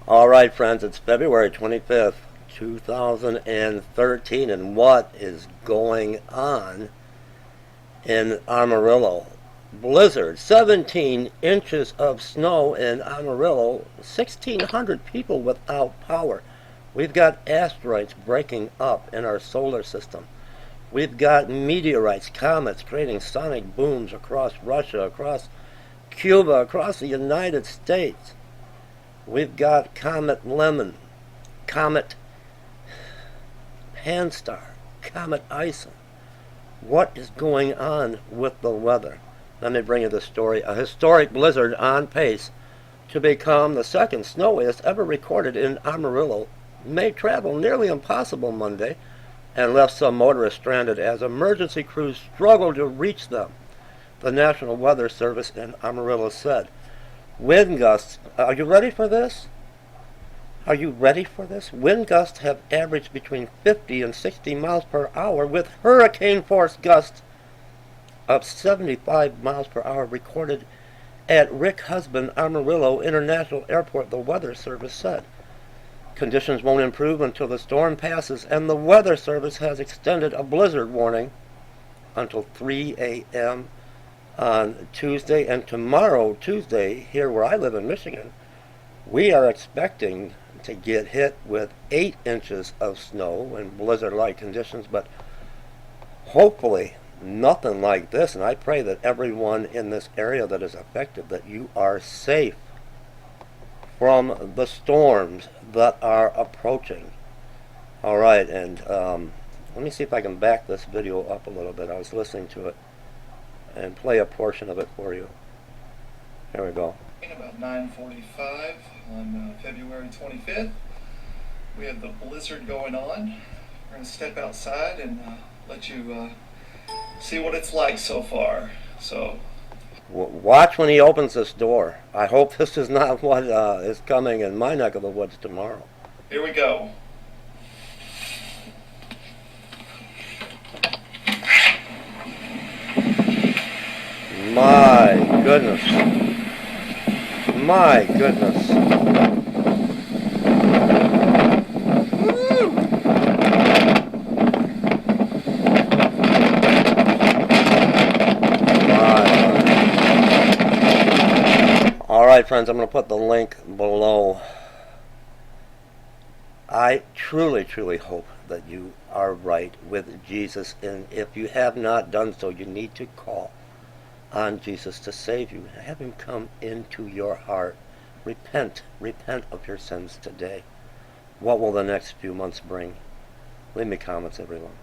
All right, friends, it's February 25th, 2013, and what is going on in Amarillo? Blizzard, 17 inches of snow in Amarillo, 1,600 people without power. We've got asteroids breaking up in our solar system. We've got meteorites, comets creating sonic booms across Russia, across Cuba, across the United States. We've got Comet Lemon, Comet Panstar, Comet Ison. What is going on with the weather? Let me bring you the story. A historic blizzard on pace to become the second snowiest ever recorded in Amarillo made travel nearly impossible Monday and left some motorists stranded as emergency crews struggled to reach them. The National Weather Service in Amarillo said. Wind gusts, are you ready for this? Are you ready for this? Wind gusts have averaged between 50 and 60 miles per hour with hurricane force gusts of 75 miles per hour recorded at Rick Husband Amarillo International Airport, the Weather Service said. Conditions won't improve until the storm passes, and the Weather Service has extended a blizzard warning until 3 a.m. on Tuesday, and tomorrow, Tuesday, here where I live in Michigan, we are expecting to get hit with 8 inches of snow and blizzard-like conditions, but hopefully nothing like this, and I pray that everyone in this area that is affected, that you are safe from the storms that are approaching. All right, and let me see if I can back this video up a little bit. I was listening to it and play a portion of it for you. Here we go. About 9:45 on February 25th, we have the blizzard going on. We're going to step outside and let you see what it's like so far. So, watch when he opens this door. I hope this is not what is coming in my neck of the woods tomorrow. Here we go. My goodness. My goodness. Woo! All right, friends, I'm going to put the link below. I truly, truly hope that you are right with Jesus, and if you have not done so, you need to call on Jesus to save you. Have him come into your heart. Repent of your sins today. What will the next few months bring? Leave me comments, everyone.